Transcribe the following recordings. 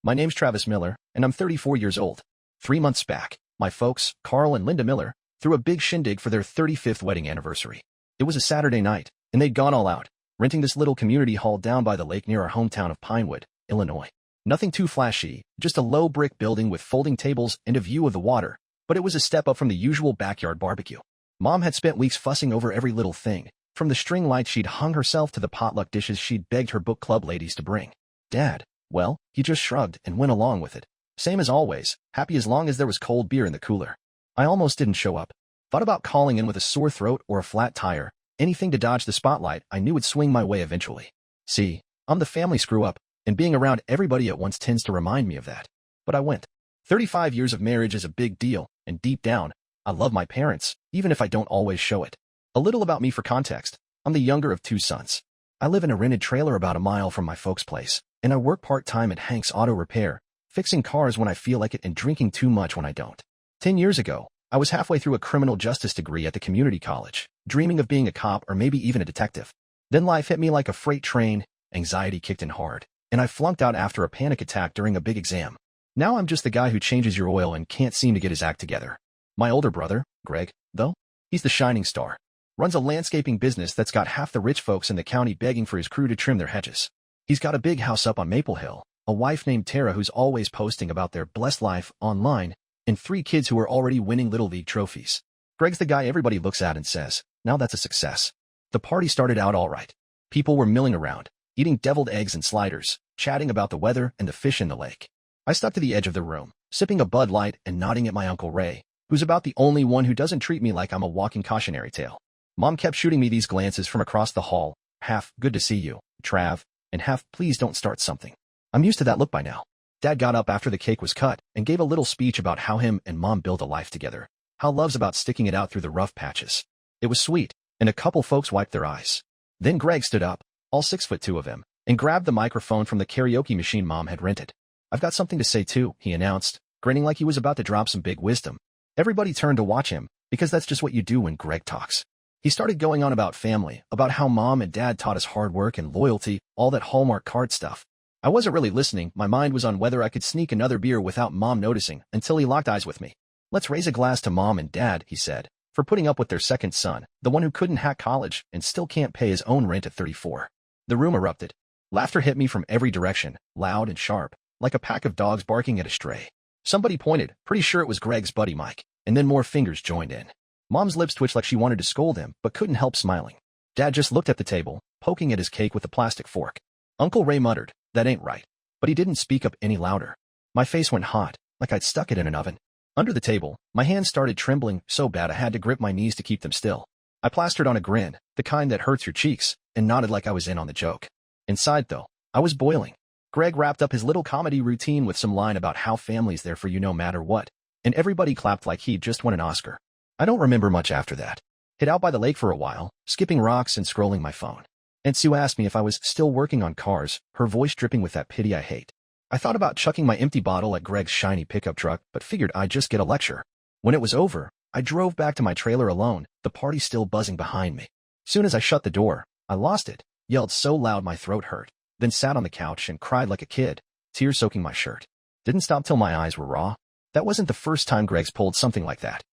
My name's Travis Miller, and I'm 34 years old. 3 months back, my folks, Carl and Linda Miller, threw a big shindig for their 35th wedding anniversary. It was a Saturday night, and they'd gone all out, renting this little community hall down by the lake near our hometown of Pinewood, Illinois. Nothing too flashy, just a low brick building with folding tables and a view of the water, but it was a step up from the usual backyard barbecue. Mom had spent weeks fussing over every little thing, from the string lights she'd hung herself to the potluck dishes she'd begged her book club ladies to bring. Dad, well, he just shrugged and went along with it. Same as always, happy as long as there was cold beer in the cooler. I almost didn't show up. Thought about calling in with a sore throat or a flat tire, anything to dodge the spotlight I knew would swing my way eventually. See, I'm the family screw-up, and being around everybody at once tends to remind me of that. But I went. 35 years of marriage is a big deal, and deep down, I love my parents, even if I don't always show it. A little about me for context. I'm the younger of two sons. I live in a rented trailer about a mile from my folks' place, and I work part-time at Hank's Auto Repair, fixing cars when I feel like it and drinking too much when I don't. 10 years ago, I was halfway through a criminal justice degree at the community college, dreaming of being a cop or maybe even a detective. Then life hit me like a freight train, anxiety kicked in hard, and I flunked out after a panic attack during a big exam. Now I'm just the guy who changes your oil and can't seem to get his act together. My older brother, Greg, though, he's the shining star. Runs a landscaping business that's got half the rich folks in the county begging for his crew to trim their hedges. He's got a big house up on Maple Hill, a wife named Tara who's always posting about their blessed life online, and 3 kids who are already winning Little League trophies. Greg's the guy everybody looks at and says, now that's a success. The party started out all right. People were milling around, eating deviled eggs and sliders, chatting about the weather and the fish in the lake. I stuck to the edge of the room, sipping a Bud Light and nodding at my Uncle Ray, who's about the only one who doesn't treat me like I'm a walking cautionary tale. Mom kept shooting me these glances from across the hall, half, good to see you, Trav, and half, please don't start something. I'm used to that look by now. Dad got up after the cake was cut and gave a little speech about how him and Mom build a life together, how love's about sticking it out through the rough patches. It was sweet, and a couple folks wiped their eyes. Then Greg stood up, all 6'2" of him, and grabbed the microphone from the karaoke machine Mom had rented. I've got something to say too, he announced, grinning like he was about to drop some big wisdom. Everybody turned to watch him, because that's just what you do when Greg talks. He started going on about family, about how Mom and Dad taught us hard work and loyalty, all that Hallmark card stuff. I wasn't really listening, my mind was on whether I could sneak another beer without Mom noticing, until he locked eyes with me. Let's raise a glass to Mom and Dad, he said, for putting up with their second son, the one who couldn't hack college and still can't pay his own rent at 34. The room erupted. Laughter hit me from every direction, loud and sharp, like a pack of dogs barking at a stray. Somebody pointed, pretty sure it was Greg's buddy Mike, and then more fingers joined in. Mom's lips twitched like she wanted to scold him, but couldn't help smiling. Dad just looked at the table, poking at his cake with a plastic fork. Uncle Ray muttered, that ain't right. But he didn't speak up any louder. My face went hot, like I'd stuck it in an oven. Under the table, my hands started trembling so bad I had to grip my knees to keep them still. I plastered on a grin, the kind that hurts your cheeks, and nodded like I was in on the joke. Inside, though, I was boiling. Greg wrapped up his little comedy routine with some line about how family's there for you no matter what, and everybody clapped like he'd just won an Oscar. I don't remember much after that. Hid out by the lake for a while, skipping rocks and scrolling my phone. Aunt Sue asked me if I was still working on cars, her voice dripping with that pity I hate. I thought about chucking my empty bottle at Greg's shiny pickup truck, but figured I'd just get a lecture. When it was over, I drove back to my trailer alone, the party still buzzing behind me. Soon as I shut the door, I lost it, yelled so loud my throat hurt, then sat on the couch and cried like a kid, tears soaking my shirt. Didn't stop till my eyes were raw. That wasn't the first time Greg's pulled something like that.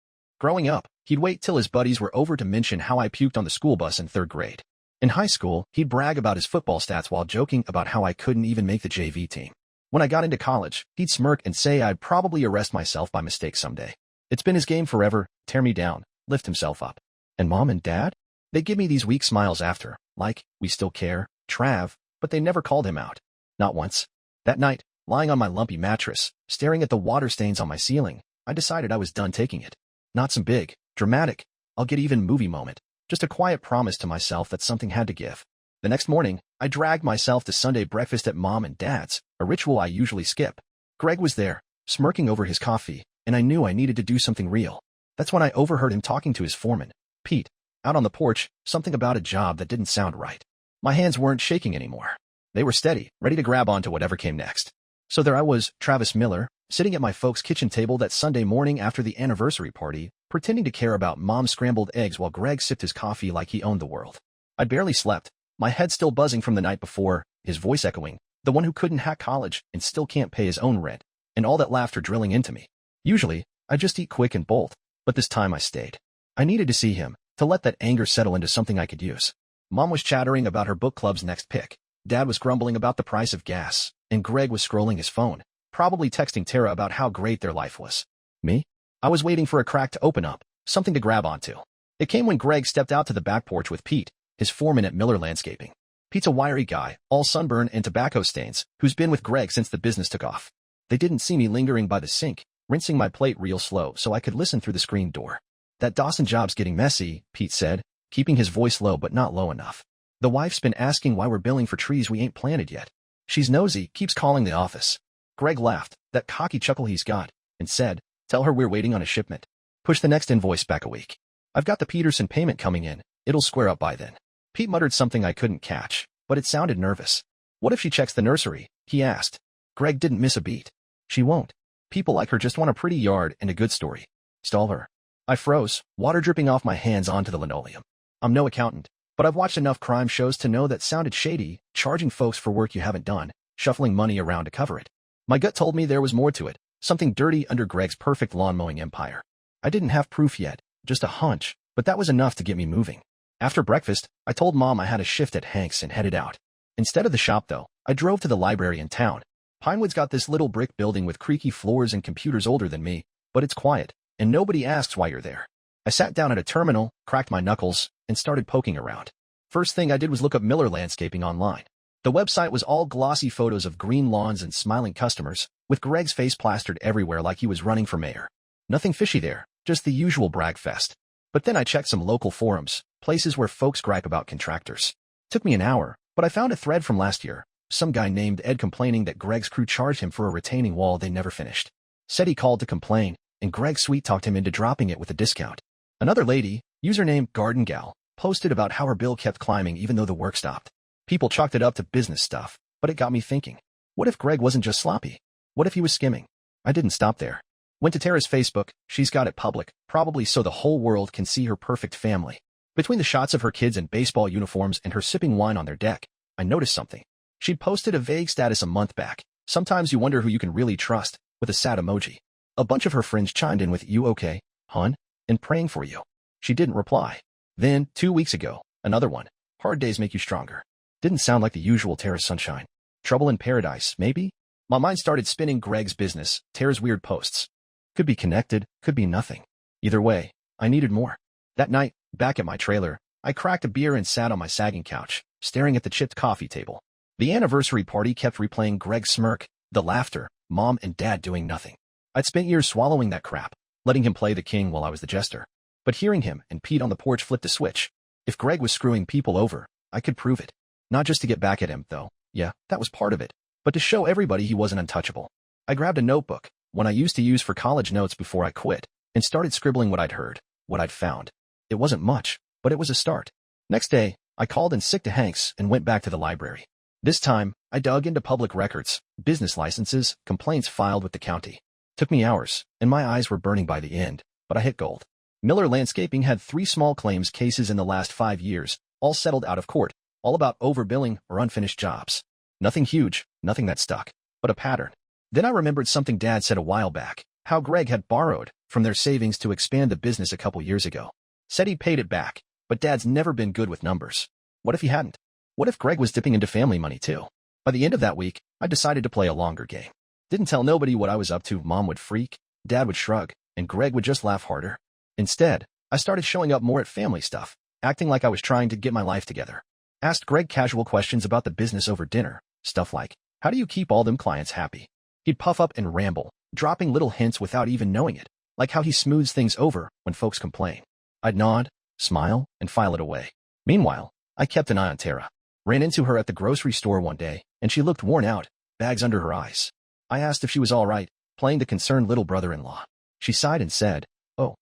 Growing up, he'd wait till his buddies were over to mention how I puked on the school bus in 3rd grade. In high school, he'd brag about his football stats while joking about how I couldn't even make the JV team. When I got into college, he'd smirk and say I'd probably arrest myself by mistake someday. It's been his game forever, tear me down, lift himself up. And Mom and Dad? They give me these weak smiles after, like, we still care, Trav, but they never called him out. Not once. That night, lying on my lumpy mattress, staring at the water stains on my ceiling, I decided I was done taking it. Not some big, dramatic, I'll get even movie moment. Just a quiet promise to myself that something had to give. The next morning, I dragged myself to Sunday breakfast at Mom and Dad's, a ritual I usually skip. Greg was there, smirking over his coffee, and I knew I needed to do something real. That's when I overheard him talking to his foreman, Pete, out on the porch, something about a job that didn't sound right. My hands weren't shaking anymore. They were steady, ready to grab onto whatever came next. So there I was, Travis Miller, sitting at my folks' kitchen table that Sunday morning after the anniversary party, pretending to care about Mom's scrambled eggs while Greg sipped his coffee like he owned the world. I barely slept, my head still buzzing from the night before, his voice echoing, The one who couldn't hack college and still can't pay his own rent, and all that laughter drilling into me. Usually, I just eat quick and bolt, but this time I stayed. I needed to see him, to let that anger settle into something I could use. Mom was chattering about her book club's next pick. Dad was grumbling about the price of gas, and Greg was scrolling his phone, probably texting Tara about how great their life was. Me? I was waiting for a crack to open up, something to grab onto. It came when Greg stepped out to the back porch with Pete, his foreman at Miller Landscaping. Pete's a wiry guy, all sunburn and tobacco stains, who's been with Greg since the business took off. They didn't see me lingering by the sink, rinsing my plate real slow so I could listen through the screen door. That Dawson job's getting messy, Pete said, keeping his voice low but not low enough. The wife's been asking why we're billing for trees we ain't planted yet. She's nosy, keeps calling the office. Greg laughed, that cocky chuckle he's got, and said, tell her we're waiting on a shipment. Push the next invoice back a week. I've got the Peterson payment coming in, it'll square up by then. Pete muttered something I couldn't catch, but it sounded nervous. What if she checks the nursery? He asked. Greg didn't miss a beat. She won't. People like her just want a pretty yard and a good story. Stall her. I froze, water dripping off my hands onto the linoleum. I'm no accountant, but I've watched enough crime shows to know that sounded shady, charging folks for work you haven't done, shuffling money around to cover it. My gut told me there was more to it, something dirty under Greg's perfect lawn mowing empire. I didn't have proof yet, just a hunch, but that was enough to get me moving. After breakfast, I told Mom I had a shift at Hank's and headed out. Instead of the shop, though, I drove to the library in town. Pinewood's got this little brick building with creaky floors and computers older than me, but it's quiet, and nobody asks why you're there. I sat down at a terminal, cracked my knuckles, and started poking around. First thing I did was look up Miller Landscaping online. The website was all glossy photos of green lawns and smiling customers, with Greg's face plastered everywhere like he was running for mayor. Nothing fishy there, just the usual brag fest. But then I checked some local forums, places where folks gripe about contractors. Took me an hour, but I found a thread from last year. Some guy named Ed complaining that Greg's crew charged him for a retaining wall they never finished. Said he called to complain, and Greg sweet-talked him into dropping it with a discount. Another lady, username Garden Gal, posted about how her bill kept climbing even though the work stopped. People chalked it up to business stuff, but it got me thinking. What if Greg wasn't just sloppy? What if he was skimming? I didn't stop there. Went to Tara's Facebook, she's got it public, probably so the whole world can see her perfect family. Between the shots of her kids in baseball uniforms and her sipping wine on their deck, I noticed something. She'd posted a vague status a month back. Sometimes you wonder who you can really trust, with a sad emoji. A bunch of her friends chimed in with, "You okay, hon?" and praying for you. She didn't reply. Then, 2 weeks ago, another one. Hard days make you stronger. Didn't sound like the usual Tara's sunshine. Trouble in paradise, maybe? My mind started spinning Greg's business, Tara's weird posts. Could be connected, could be nothing. Either way, I needed more. That night, back at my trailer, I cracked a beer and sat on my sagging couch, staring at the chipped coffee table. The anniversary party kept replaying Greg's smirk, the laughter, Mom and Dad doing nothing. I'd spent years swallowing that crap, letting him play the king while I was the jester. But hearing him and Pete on the porch flipped a switch. If Greg was screwing people over, I could prove it. Not just to get back at him, though. Yeah, that was part of it. But to show everybody he wasn't untouchable. I grabbed a notebook, one I used to use for college notes before I quit, and started scribbling what I'd heard, what I'd found. It wasn't much, but it was a start. Next day, I called in sick to Hank's and went back to the library. This time, I dug into public records, business licenses, complaints filed with the county. Took me hours, and my eyes were burning by the end, but I hit gold. Miller Landscaping had 3 small claims cases in the last 5 years, all settled out of court, all about overbilling or unfinished jobs. Nothing huge, nothing that stuck, but a pattern. Then I remembered something Dad said a while back, how Greg had borrowed from their savings to expand the business a couple years ago. Said he paid it back, but Dad's never been good with numbers. What if he hadn't? What if Greg was dipping into family money too? By the end of that week, I decided to play a longer game. Didn't tell nobody what I was up to. Mom would freak, Dad would shrug, and Greg would just laugh harder. Instead, I started showing up more at family stuff, acting like I was trying to get my life together. Asked Greg casual questions about the business over dinner, stuff like, how do you keep all them clients happy? He'd puff up and ramble, dropping little hints without even knowing it, like how he smooths things over when folks complain. I'd nod, smile, and file it away. Meanwhile, I kept an eye on Tara. Ran into her at the grocery store one day, and she looked worn out, bags under her eyes. I asked if she was all right, playing the concerned little brother-in-law. She sighed and said, oh,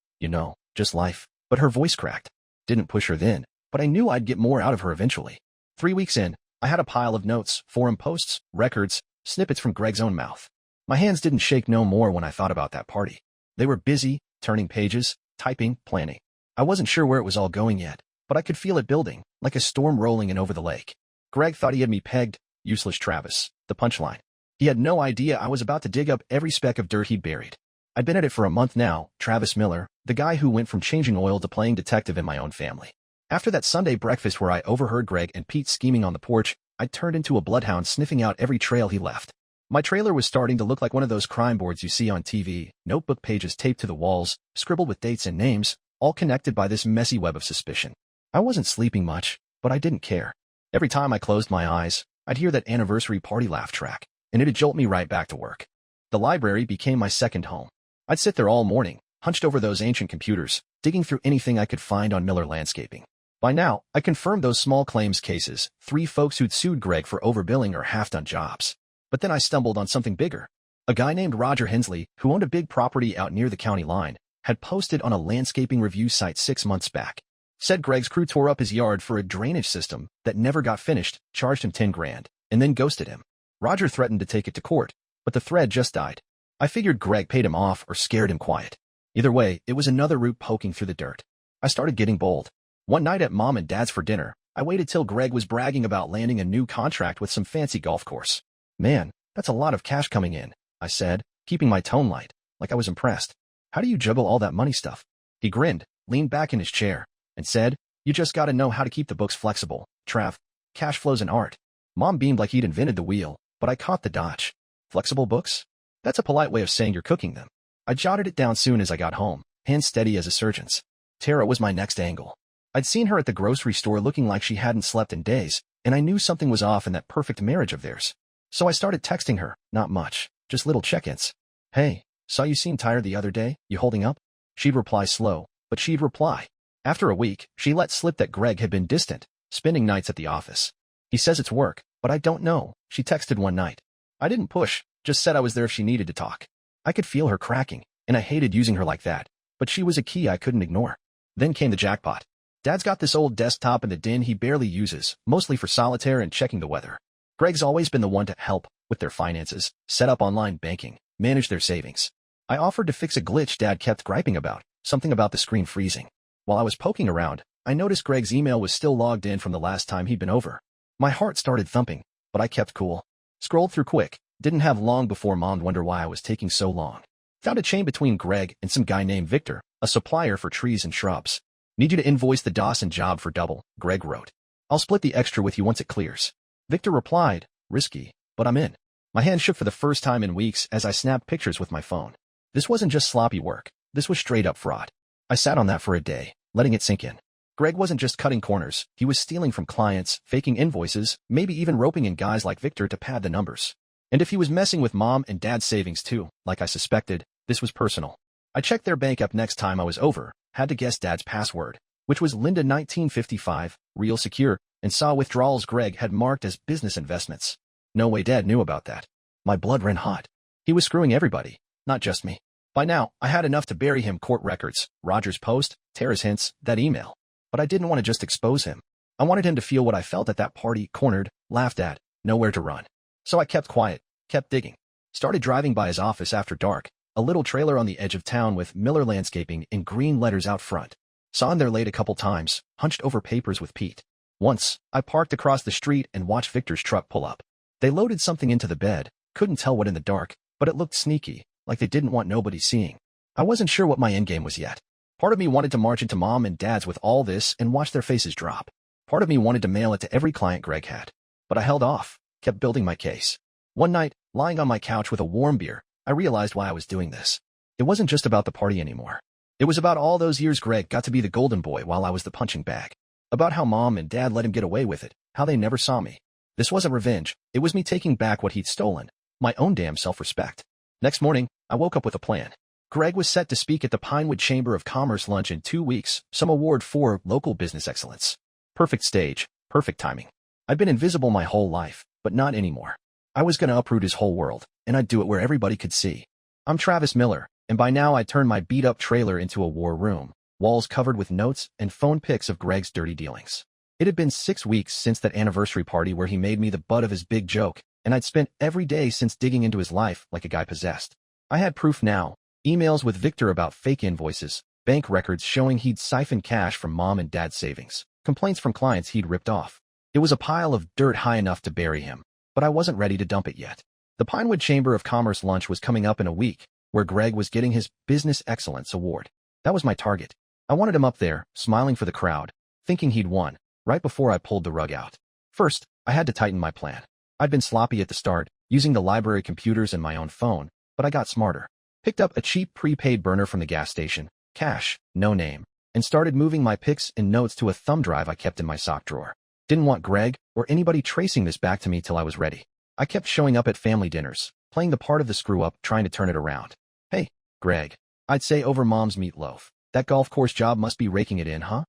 just life. But her voice cracked. Didn't push her then, but I knew I'd get more out of her eventually. 3 weeks in, I had a pile of notes, forum posts, records, snippets from Greg's own mouth. My hands didn't shake no more when I thought about that party. They were busy, turning pages, typing, planning. I wasn't sure where it was all going yet, but I could feel it building, like a storm rolling in over the lake. Greg thought he had me pegged, useless Travis. The punchline. He had no idea I was about to dig up every speck of dirt he'd buried. I'd been at it for a month now, Travis Miller, the guy who went from changing oil to playing detective in my own family. After that Sunday breakfast where I overheard Greg and Pete scheming on the porch, I turned into a bloodhound sniffing out every trail he left. My trailer was starting to look like one of those crime boards you see on TV, notebook pages taped to the walls, scribbled with dates and names, all connected by this messy web of suspicion. I wasn't sleeping much, but I didn't care. Every time I closed my eyes, I'd hear that anniversary party laugh track, and it'd jolt me right back to work. The library became my second home. I'd sit there all morning, hunched over those ancient computers, digging through anything I could find on Miller Landscaping. By now, I confirmed those small claims cases, 3 folks who'd sued Greg for overbilling or half-done jobs. But then I stumbled on something bigger. A guy named Roger Hensley, who owned a big property out near the county line, had posted on a landscaping review site 6 months back. Said Greg's crew tore up his yard for a drainage system that never got finished, charged him 10 grand, and then ghosted him. Roger threatened to take it to court, but the thread just died. I figured Greg paid him off or scared him quiet. Either way, it was another root poking through the dirt. I started getting bold. One night at Mom and Dad's for dinner, I waited till Greg was bragging about landing a new contract with some fancy golf course. Man, that's a lot of cash coming in, I said, keeping my tone light, like I was impressed. How do you juggle all that money stuff? He grinned, leaned back in his chair, and said, you just gotta know how to keep the books flexible, Trav. Cash flow's an art. Mom beamed like he'd invented the wheel, but I caught the dodge. Flexible books? That's a polite way of saying you're cooking them. I jotted it down soon as I got home, hands steady as a surgeon's. Tara was my next angle. I'd seen her at the grocery store looking like she hadn't slept in days, and I knew something was off in that perfect marriage of theirs. So I started texting her, not much, just little check-ins. Hey, saw you seemed tired the other day, you holding up? She'd reply slow, but she'd reply. After a week, she let slip that Greg had been distant, spending nights at the office. He says it's work, but I don't know, she texted one night. I didn't push, just said I was there if she needed to talk. I could feel her cracking, and I hated using her like that, but she was a key I couldn't ignore. Then came the jackpot. Dad's got this old desktop in the den he barely uses, mostly for solitaire and checking the weather. Greg's always been the one to help with their finances, set up online banking, manage their savings. I offered to fix a glitch Dad kept griping about, something about the screen freezing. While I was poking around, I noticed Greg's email was still logged in from the last time he'd been over. My heart started thumping, but I kept cool. Scrolled through quick, didn't have long before Mom'd wonder why I was taking so long. Found a chain between Greg and some guy named Victor, a supplier for trees and shrubs. Need you to invoice the Dawson job for double, Greg wrote. I'll split the extra with you once it clears. Victor replied, risky, but I'm in. My hand shook for the first time in weeks as I snapped pictures with my phone. This wasn't just sloppy work, this was straight up fraud. I sat on that for a day, letting it sink in. Greg wasn't just cutting corners, he was stealing from clients, faking invoices, maybe even roping in guys like Victor to pad the numbers. And if he was messing with Mom and Dad's savings too, like I suspected, this was personal. I checked their bank app next time I was over, had to guess Dad's password, which was Linda 1955, real secure, and saw withdrawals Greg had marked as business investments. No way Dad knew about that. My blood ran hot. He was screwing everybody, not just me. By now, I had enough to bury him: court records, Roger's post, Tara's hints, that email. But I didn't want to just expose him. I wanted him to feel what I felt at that party, cornered, laughed at, nowhere to run. So I kept quiet, kept digging. Started driving by his office after dark, a little trailer on the edge of town with Miller Landscaping in green letters out front. Saw him there late a couple times, hunched over papers with Pete. Once, I parked across the street and watched Victor's truck pull up. They loaded something into the bed, couldn't tell what in the dark, but it looked sneaky, like they didn't want nobody seeing. I wasn't sure what my endgame was yet. Part of me wanted to march into Mom and Dad's with all this and watch their faces drop. Part of me wanted to mail it to every client Greg had. But I held off, kept building my case. One night, lying on my couch with a warm beer, I realized why I was doing this. It wasn't just about the party anymore. It was about all those years Greg got to be the golden boy while I was the punching bag. About how Mom and Dad let him get away with it, how they never saw me. This wasn't revenge, it was me taking back what he'd stolen, my own damn self-respect. Next morning, I woke up with a plan. Greg was set to speak at the Pinewood Chamber of Commerce lunch in 2 weeks, some award for local business excellence. Perfect stage, perfect timing. I'd been invisible my whole life, but not anymore. I was gonna uproot his whole world, and I'd do it where everybody could see. I'm Travis Miller, and by now I'd turned my beat-up trailer into a war room, walls covered with notes and phone pics of Greg's dirty dealings. It had been 6 weeks since that anniversary party where he made me the butt of his big joke, and I'd spent every day since digging into his life like a guy possessed. I had proof now, emails with Victor about fake invoices, bank records showing he'd siphoned cash from Mom and Dad's savings, complaints from clients he'd ripped off. It was a pile of dirt high enough to bury him. but I wasn't ready to dump it yet. The Pinewood Chamber of Commerce lunch was coming up in a week, where Greg was getting his Business Excellence Award. That was my target. I wanted him up there, smiling for the crowd, thinking he'd won, right before I pulled the rug out. First, I had to tighten my plan. I'd been sloppy at the start, using the library computers and my own phone, but I got smarter. Picked up a cheap prepaid burner from the gas station, cash, no name, and started moving my pics and notes to a thumb drive I kept in my sock drawer. Didn't want Greg or anybody tracing this back to me till I was ready. I kept showing up at family dinners, playing the part of the screw-up, trying to turn it around. Hey, Greg, I'd say over Mom's meatloaf. That golf course job must be raking it in, huh?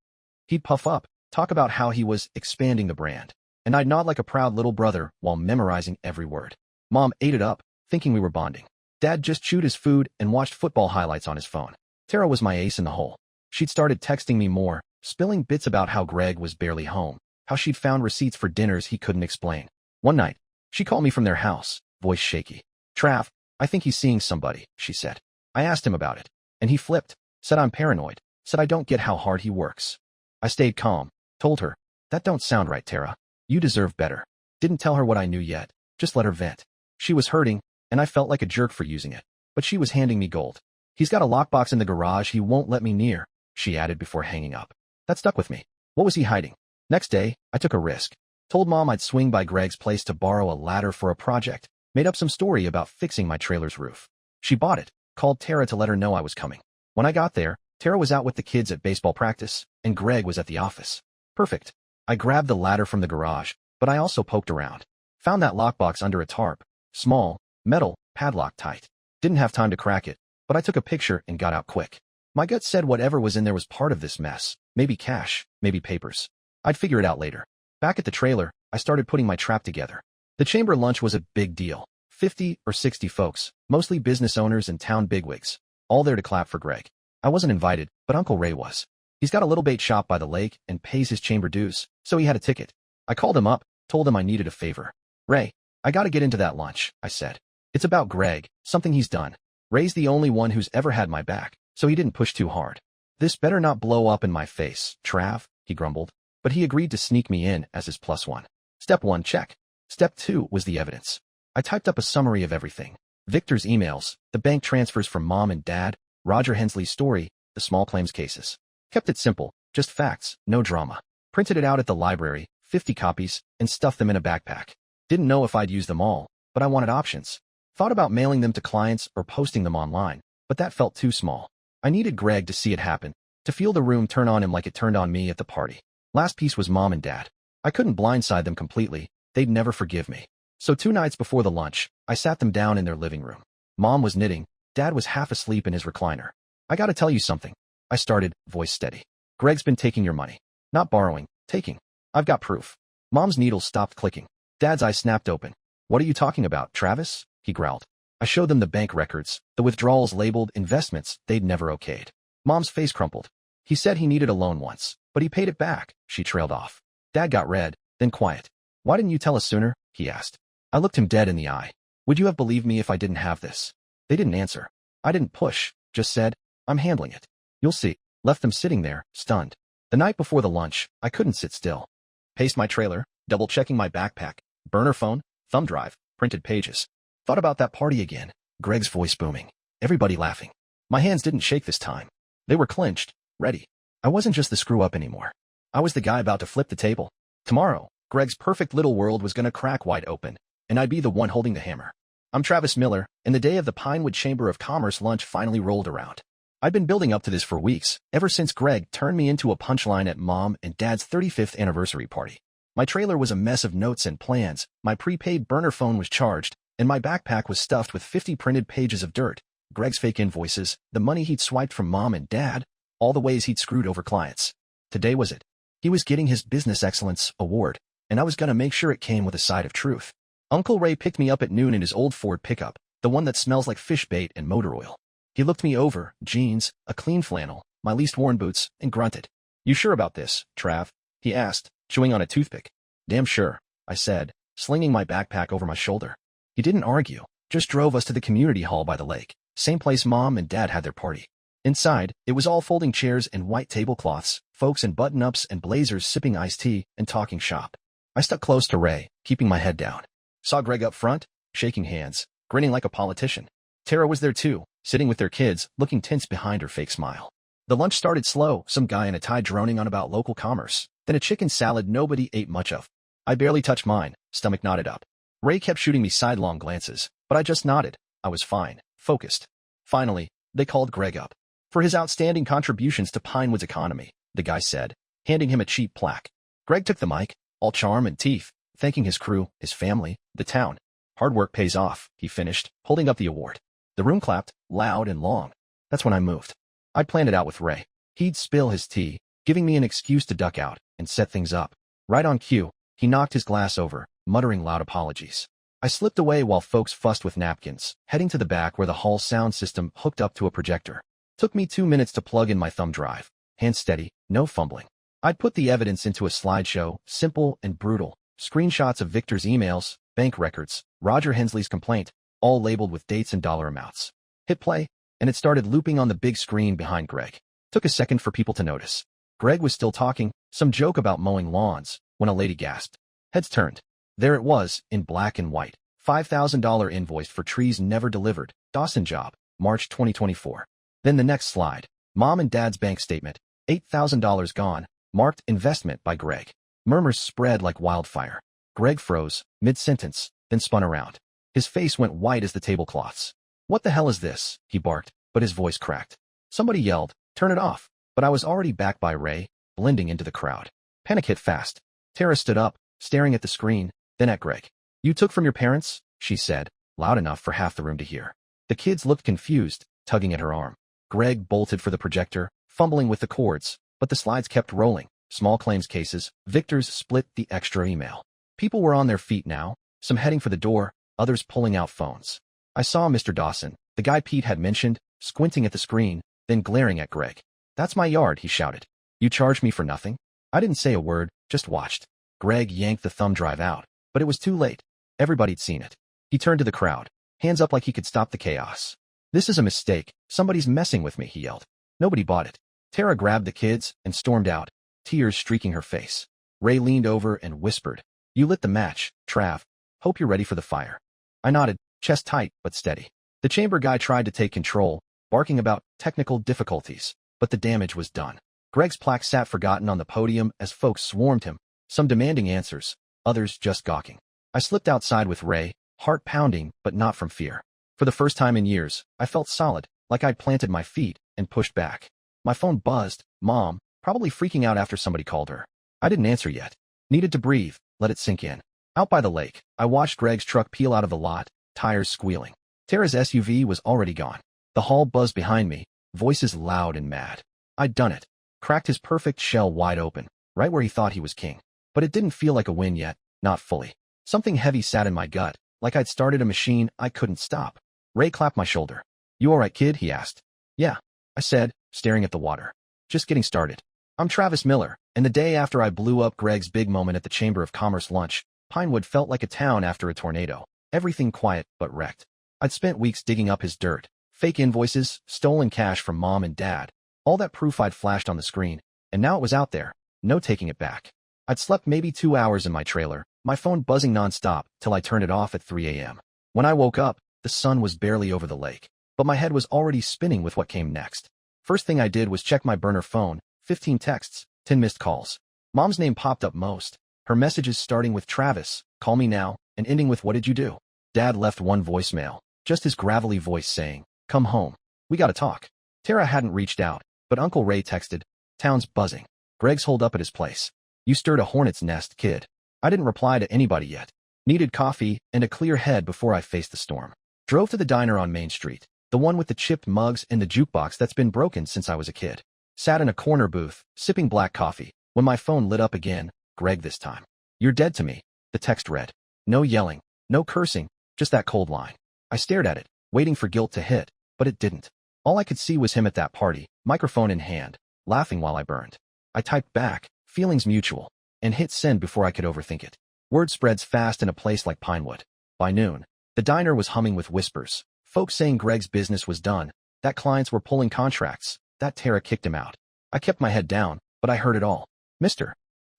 He'd puff up, talk about how he was expanding the brand, and I'd nod like a proud little brother while memorizing every word. Mom ate it up, thinking we were bonding. Dad just chewed his food and watched football highlights on his phone. Tara was my ace in the hole. She'd started texting me more, spilling bits about how Greg was barely home, how she'd found receipts for dinners he couldn't explain. One night, she called me from their house, voice shaky. Trav, I think he's seeing somebody, she said. I asked him about it, and he flipped, said I'm paranoid, said I don't get how hard he works. I stayed calm, told her, that don't sound right, Tara. You deserve better. Didn't tell her what I knew yet, just let her vent. She was hurting, and I felt like a jerk for using it, but she was handing me gold. He's got a lockbox in the garage he won't let me near, she added before hanging up. That stuck with me. What was he hiding? Next day, I took a risk. Told Mom I'd swing by Greg's place to borrow a ladder for a project. Made up some story about fixing my trailer's roof. She bought it, called Tara to let her know I was coming. When I got there, Tara was out with the kids at baseball practice, and Greg was at the office. Perfect. I grabbed the ladder from the garage, but I also poked around. Found that lockbox under a tarp. Small, metal, padlock tight. Didn't have time to crack it, but I took a picture and got out quick. My gut said whatever was in there was part of this mess. Maybe cash, maybe papers. I'd figure it out later. Back at the trailer, I started putting my trap together. The chamber lunch was a big deal. 50 or 60 folks, mostly business owners and town bigwigs, all there to clap for Greg. I wasn't invited, but Uncle Ray was. He's got a little bait shop by the lake and pays his chamber dues, so he had a ticket. I called him up, told him I needed a favor. Ray, I gotta get into that lunch, I said. It's about Greg, something he's done. Ray's the only one who's ever had my back, so he didn't push too hard. This better not blow up in my face, Trav, he grumbled, but he agreed to sneak me in as his +1. Step 1, check. Step 2 was the evidence. I typed up a summary of everything. Victor's emails, the bank transfers from Mom and Dad, Roger Hensley's story, the small claims cases. Kept it simple, just facts, no drama. Printed it out at the library, 50 copies, and stuffed them in a backpack. Didn't know if I'd use them all, but I wanted options. Thought about mailing them to clients or posting them online, but that felt too small. I needed Greg to see it happen, to feel the room turn on him like it turned on me at the party. Last piece was Mom and Dad. I couldn't blindside them completely. They'd never forgive me. So 2 nights before the lunch, I sat them down in their living room. Mom was knitting. Dad was half asleep in his recliner. I gotta tell you something. I started, voice steady. Greg's been taking your money. Not borrowing, taking. I've got proof. Mom's needles stopped clicking. Dad's eyes snapped open. What are you talking about, Travis? He growled. I showed them the bank records, the withdrawals labeled investments they'd never okayed. Mom's face crumpled. He said he needed a loan once, but he paid it back, she trailed off. Dad got red, then quiet. Why didn't you tell us sooner? He asked. I looked him dead in the eye. Would you have believed me if I didn't have this? They didn't answer. I didn't push, just said, I'm handling it. You'll see. Left them sitting there, stunned. The night before the lunch, I couldn't sit still. Paced my trailer, double-checking my backpack, burner phone, thumb drive, printed pages. Thought about that party again, Greg's voice booming. Everybody laughing. My hands didn't shake this time. They were clenched, ready. I wasn't just the screw-up anymore. I was the guy about to flip the table. Tomorrow, Greg's perfect little world was gonna crack wide open, and I'd be the one holding the hammer. I'm Travis Miller, and the day of the Pinewood Chamber of Commerce lunch finally rolled around. I'd been building up to this for weeks, ever since Greg turned me into a punchline at Mom and Dad's 35th anniversary party. My trailer was a mess of notes and plans, my prepaid burner phone was charged, and my backpack was stuffed with 50 printed pages of dirt, Greg's fake invoices, the money he'd swiped from Mom and Dad, all the ways he'd screwed over clients. Today was it. He was getting his Business Excellence Award, and I was gonna make sure it came with a side of truth. Uncle Ray picked me up at noon in his old Ford pickup, the one that smells like fish bait and motor oil. He looked me over, jeans, a clean flannel, my least worn boots, and grunted. You sure about this, Trav? He asked, chewing on a toothpick. Damn sure, I said, slinging my backpack over my shoulder. He didn't argue, just drove us to the community hall by the lake, same place Mom and Dad had their party. Inside, it was all folding chairs and white tablecloths, folks in button-ups and blazers sipping iced tea and talking shop. I stuck close to Ray, keeping my head down. Saw Greg up front, shaking hands, grinning like a politician. Tara was there too, sitting with their kids, looking tense behind her fake smile. The lunch started slow, some guy in a tie droning on about local commerce, then a chicken salad nobody ate much of. I barely touched mine, stomach knotted up. Ray kept shooting me sidelong glances, but I just nodded. I was fine, focused. Finally, they called Greg up. For his outstanding contributions to Pinewood's economy, the guy said, handing him a cheap plaque. Greg took the mic, all charm and teeth, thanking his crew, his family, the town. Hard work pays off, he finished, holding up the award. The room clapped, loud and long. That's when I moved. I'd planned it out with Ray. He'd spill his tea, giving me an excuse to duck out and set things up. Right on cue, he knocked his glass over, muttering loud apologies. I slipped away while folks fussed with napkins, heading to the back where the hall sound system hooked up to a projector. Took me 2 minutes to plug in my thumb drive. Hands steady, no fumbling. I'd put the evidence into a slideshow, simple and brutal. Screenshots of Victor's emails, bank records, Roger Hensley's complaint, all labeled with dates and dollar amounts. Hit play, and it started looping on the big screen behind Greg. Took a second for people to notice. Greg was still talking, some joke about mowing lawns, when a lady gasped. Heads turned. There it was, in black and white. $5,000 invoice for trees never delivered. Dawson job, March 2024. Then the next slide. Mom and Dad's bank statement. $8,000 gone. Marked investment by Greg. Murmurs spread like wildfire. Greg froze, mid-sentence, then spun around. His face went white as the tablecloths. What the hell is this? He barked, but his voice cracked. Somebody yelled, turn it off. But I was already back by Ray, blending into the crowd. Panic hit fast. Tara stood up, staring at the screen, then at Greg. You took from your parents? She said, loud enough for half the room to hear. The kids looked confused, tugging at her arm. Greg bolted for the projector, fumbling with the cords, but the slides kept rolling. Small claims cases, Victor's split the extra email. People were on their feet now, some heading for the door, others pulling out phones. I saw Mr. Dawson, the guy Pete had mentioned, squinting at the screen, then glaring at Greg. That's my yard, he shouted. You charged me for nothing? I didn't say a word, just watched. Greg yanked the thumb drive out, but it was too late. Everybody'd seen it. He turned to the crowd, hands up like he could stop the chaos. This is a mistake. Somebody's messing with me, he yelled. Nobody bought it. Tara grabbed the kids and stormed out, tears streaking her face. Ray leaned over and whispered, You lit the match, Trav. Hope you're ready for the fire. I nodded, chest tight but steady. The chamber guy tried to take control, barking about technical difficulties, but the damage was done. Greg's plaque sat forgotten on the podium as folks swarmed him, some demanding answers, others just gawking. I slipped outside with Ray, heart pounding, but not from fear. For the first time in years, I felt solid, like I'd planted my feet and pushed back. My phone buzzed, Mom, probably freaking out after somebody called her. I didn't answer yet. Needed to breathe, let it sink in. Out by the lake, I watched Greg's truck peel out of the lot, tires squealing. Tara's SUV was already gone. The hall buzzed behind me, voices loud and mad. I'd done it. Cracked his perfect shell wide open, right where he thought he was king. But it didn't feel like a win yet, not fully. Something heavy sat in my gut, like I'd started a machine I couldn't stop. Ray clapped my shoulder. You all right, kid? He asked. Yeah, I said, staring at the water. Just getting started. I'm Travis Miller, and the day after I blew up Greg's big moment at the Chamber of Commerce lunch, Pinewood felt like a town after a tornado. Everything quiet but wrecked. I'd spent weeks digging up his dirt. Fake invoices, stolen cash from Mom and Dad. All that proof I'd flashed on the screen, and now it was out there. No taking it back. I'd slept maybe 2 hours in my trailer, my phone buzzing nonstop till I turned it off at 3 a.m. When I woke up, the sun was barely over the lake, but my head was already spinning with what came next. First thing I did was check my burner phone, 15 texts, 10 missed calls. Mom's name popped up most. Her messages starting with Travis, call me now, and ending with what did you do? Dad left one voicemail, just his gravelly voice saying, come home. We gotta talk. Tara hadn't reached out, but Uncle Ray texted, town's buzzing. Greg's holed up at his place. You stirred a hornet's nest, kid. I didn't reply to anybody yet. Needed coffee and a clear head before I faced the storm. Drove to the diner on Main Street, the one with the chipped mugs and the jukebox that's been broken since I was a kid. Sat in a corner booth, sipping black coffee, when my phone lit up again, Greg this time. You're dead to me, the text read. No yelling, no cursing, just that cold line. I stared at it, waiting for guilt to hit, but it didn't. All I could see was him at that party, microphone in hand, laughing while I burned. I typed back, feelings mutual, and hit send before I could overthink it. Word spreads fast in a place like Pinewood. By noon, the diner was humming with whispers, folks saying Greg's business was done, that clients were pulling contracts, that Tara kicked him out. I kept my head down, but I heard it all. Mr.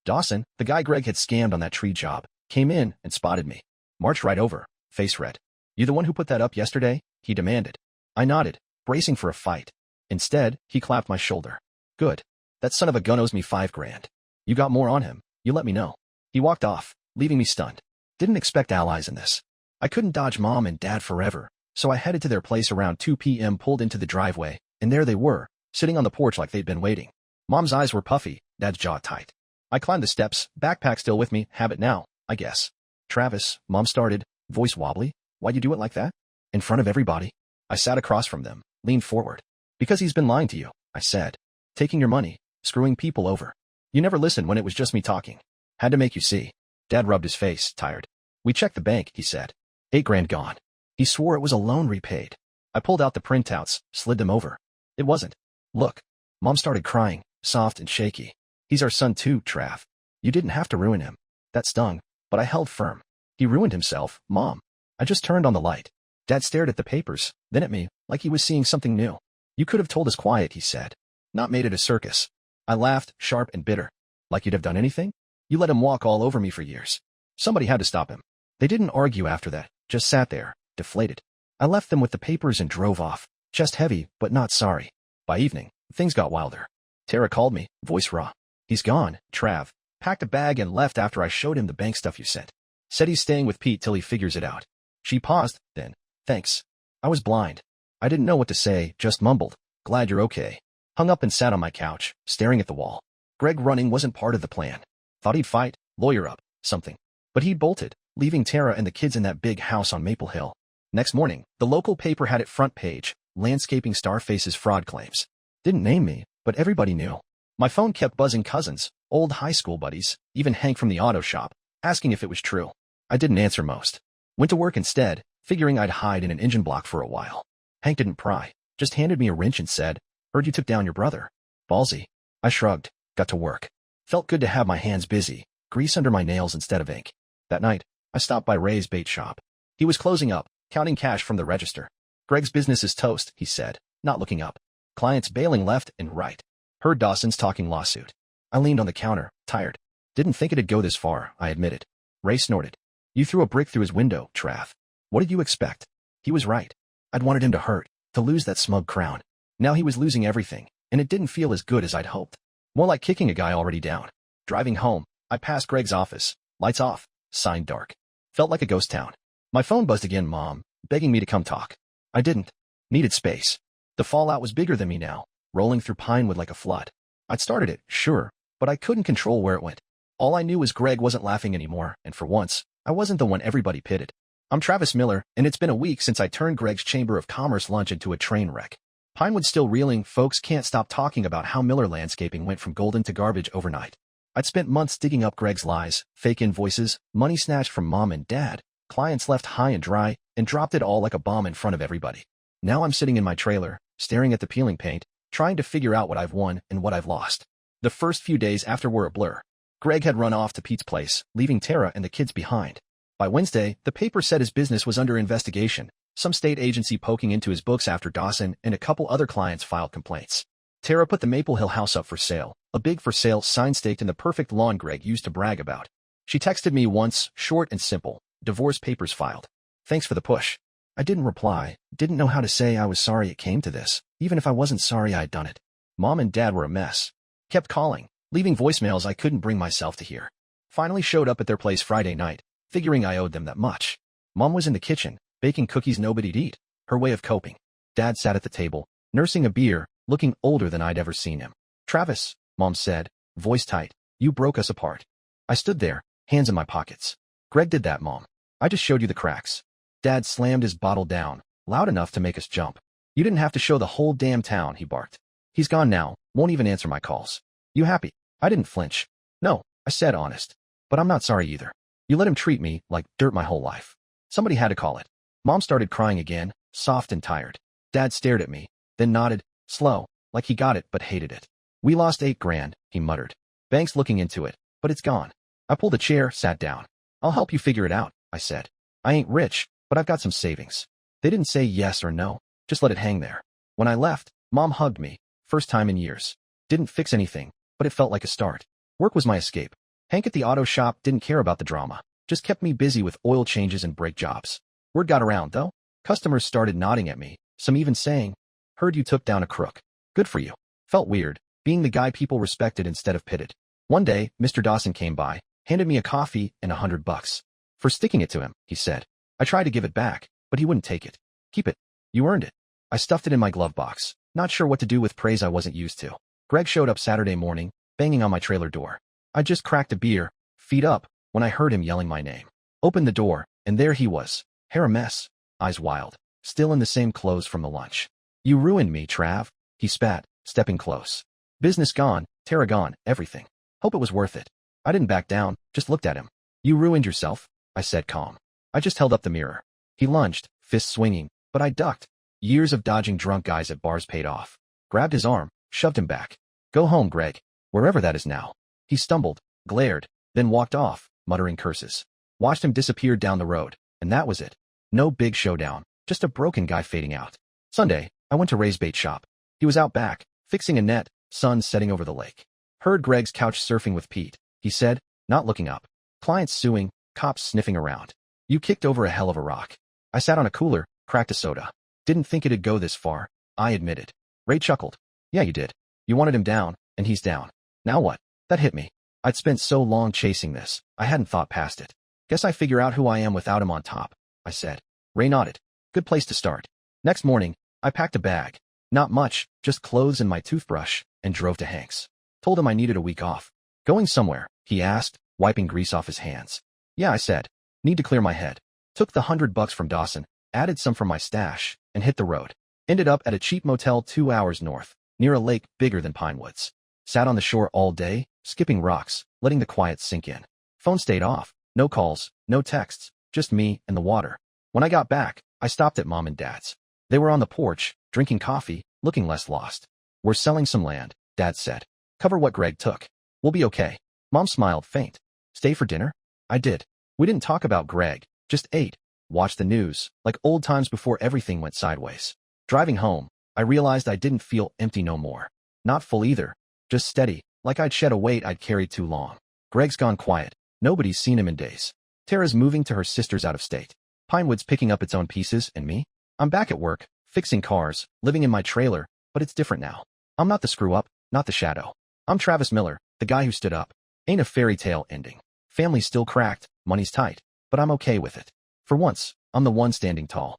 Dawson, the guy Greg had scammed on that tree job, came in and spotted me. Marched right over, face red. You the one who put that up yesterday? He demanded. I nodded, bracing for a fight. Instead, he clapped my shoulder. Good. That son of a gun owes me $5,000. You got more on him, you let me know. He walked off, leaving me stunned. Didn't expect allies in this. I couldn't dodge Mom and Dad forever, so I headed to their place around 2 p.m. Pulled into the driveway, and there they were, sitting on the porch like they'd been waiting. Mom's eyes were puffy, Dad's jaw tight. I climbed the steps, backpack still with me, habit now, I guess. Travis, Mom started, voice wobbly. Why'd you do it like that? In front of everybody. I sat across from them, leaned forward. Because he's been lying to you, I said. Taking your money, screwing people over. You never listened when it was just me talking. Had to make you see. Dad rubbed his face, tired. We checked the bank, he said. $8,000 gone. He swore it was a loan repaid. I pulled out the printouts, slid them over. It wasn't. Look. Mom started crying, soft and shaky. He's our son too, Trav. You didn't have to ruin him. That stung, but I held firm. He ruined himself, Mom. I just turned on the light. Dad stared at the papers, then at me, like he was seeing something new. You could have told us quiet, he said. Not made it a circus. I laughed, sharp and bitter. Like you'd have done anything? You let him walk all over me for years. Somebody had to stop him. They didn't argue after that, just sat there, deflated. I left them with the papers and drove off, chest heavy, but not sorry. By evening, things got wilder. Tara called me, voice raw. He's gone, Trav. Packed a bag and left after I showed him the bank stuff you sent. Said he's staying with Pete till he figures it out. She paused, then, thanks. I was blind. I didn't know what to say, just mumbled, glad you're okay. Hung up and sat on my couch, staring at the wall. Greg running wasn't part of the plan. Thought he'd fight, lawyer up, something. But he'd bolted, leaving Tara and the kids in that big house on Maple Hill. Next morning, the local paper had it front page, landscaping star faces fraud claims. Didn't name me, but everybody knew. My phone kept buzzing cousins, old high school buddies, even Hank from the auto shop, asking if it was true. I didn't answer most. Went to work instead, figuring I'd hide in an engine block for a while. Hank didn't pry, just handed me a wrench and said, heard you took down your brother. Ballsy. I shrugged, got to work. Felt good to have my hands busy, grease under my nails instead of ink. That night, I stopped by Ray's bait shop. He was closing up, counting cash from the register. Greg's business is toast, he said, not looking up. Clients bailing left and right. Heard Dawson's talking lawsuit. I leaned on the counter, tired. Didn't think it'd go this far, I admitted. Ray snorted. You threw a brick through his window, Trav. What did you expect? He was right. I'd wanted him to hurt, to lose that smug crown. Now he was losing everything, and it didn't feel as good as I'd hoped. More like kicking a guy already down. Driving home, I passed Greg's office. Lights off, sign dark. Felt like a ghost town. My phone buzzed again, Mom, begging me to come talk. I didn't. Needed space. The fallout was bigger than me now, rolling through Pinewood like a flood. I'd started it, sure, but I couldn't control where it went. All I knew was Greg wasn't laughing anymore, and for once, I wasn't the one everybody pitted. I'm Travis Miller, and it's been a week since I turned Greg's Chamber of Commerce lunch into a train wreck. Pinewood's still reeling. Folks can't stop talking about how Miller Landscaping went from golden to garbage overnight. I'd spent months digging up Greg's lies, fake invoices, money snatched from Mom and Dad, clients left high and dry, and dropped it all like a bomb in front of everybody. Now I'm sitting in my trailer, staring at the peeling paint, trying to figure out what I've won and what I've lost. The first few days after were a blur. Greg had run off to Pete's place, leaving Tara and the kids behind. By Wednesday, the paper said his business was under investigation, some state agency poking into his books after Dawson and a couple other clients filed complaints. Tara put the Maple Hill house up for sale, a big for sale sign staked in the perfect lawn Greg used to brag about. She texted me once, short and simple, divorce papers filed. Thanks for the push. I didn't reply, didn't know how to say I was sorry it came to this, even if I wasn't sorry I'd done it. Mom and Dad were a mess. Kept calling, leaving voicemails I couldn't bring myself to hear. Finally showed up at their place Friday night, figuring I owed them that much. Mom was in the kitchen, baking cookies nobody'd eat, her way of coping. Dad sat at the table, nursing a beer, looking older than I'd ever seen him. Travis, Mom said, voice tight, you broke us apart. I stood there, hands in my pockets. Greg did that, Mom. I just showed you the cracks. Dad slammed his bottle down, loud enough to make us jump. You didn't have to show the whole damn town, he barked. He's gone now, won't even answer my calls. You happy? I didn't flinch. No, I said honest. But I'm not sorry either. You let him treat me like dirt my whole life. Somebody had to call it. Mom started crying again, soft and tired. Dad stared at me, then nodded, slow, like he got it but hated it. We lost $8,000, he muttered. Bank's looking into it, but it's gone. I pulled a chair, sat down. I'll help you figure it out, I said. I ain't rich, but I've got some savings. They didn't say yes or no, just let it hang there. When I left, Mom hugged me, first time in years. Didn't fix anything, but it felt like a start. Work was my escape. Hank at the auto shop didn't care about the drama, Just kept me busy with oil changes and brake jobs. Word got around, though. Customers started nodding at me, some even saying, "Heard you took down a crook. Good for you." Felt weird, being the guy people respected instead of pitted. One day, Mr. Dawson came by, handed me a coffee and $100. For sticking it to him, he said. I tried to give it back, but he wouldn't take it. Keep it. You earned it. I stuffed it in my glove box, not sure what to do with praise I wasn't used to. Greg showed up Saturday morning, banging on my trailer door. I just cracked a beer, feet up, when I heard him yelling my name. Opened the door, and there he was, hair a mess, eyes wild, still in the same clothes from the lunch. You ruined me, Trav, he spat, stepping close. Business gone, Terra gone, everything. Hope it was worth it. I didn't back down, just looked at him. You ruined yourself, I said calm. I just held up the mirror. He lunged, fist swinging, but I ducked. Years of dodging drunk guys at bars paid off. Grabbed his arm, shoved him back. Go home, Greg. Wherever that is now. He stumbled, glared, then walked off, muttering curses. Watched him disappear down the road, and that was it. No big showdown, just a broken guy fading out. Sunday, I went to Ray's bait shop. He was out back, fixing a net, sun setting over the lake. Heard Greg's couch surfing with Pete, he said, not looking up. Clients suing, cops sniffing around. You kicked over a hell of a rock. I sat on a cooler, cracked a soda. Didn't think it'd go this far, I admitted. Ray chuckled. Yeah, you did. You wanted him down, and he's down. Now what? That hit me. I'd spent so long chasing this, I hadn't thought past it. Guess I figure out who I am without him on top, I said. Ray nodded. Good place to start. Next morning, I packed a bag. Not much, just clothes and my toothbrush, and drove to Hank's. Told him I needed a week off. Going somewhere, he asked, wiping grease off his hands. Yeah, I said. Need to clear my head. Took the $100 from Dawson, added some from my stash, and hit the road. Ended up at a cheap motel 2 hours north, near a lake bigger than Pinewoods. Sat on the shore all day, skipping rocks, letting the quiet sink in. Phone stayed off. No calls, no texts, just me and the water. When I got back, I stopped at Mom and Dad's. They were on the porch, drinking coffee, looking less lost. We're selling some land, Dad said. Cover what Greg took. We'll be okay. Mom smiled faint. Stay for dinner? I did. We didn't talk about Greg, just ate. Watched the news, like old times before everything went sideways. Driving home, I realized I didn't feel empty no more. Not full either. Just steady, like I'd shed a weight I'd carried too long. Greg's gone quiet. Nobody's seen him in days. Tara's moving to her sister's out of state. Pinewood's picking up its own pieces, and me? I'm back at work, fixing cars, living in my trailer, but it's different now. I'm not the screw-up, not the shadow. I'm Travis Miller, the guy who stood up. Ain't a fairy tale ending. Family's still cracked, money's tight, but I'm okay with it. For once, I'm the one standing tall.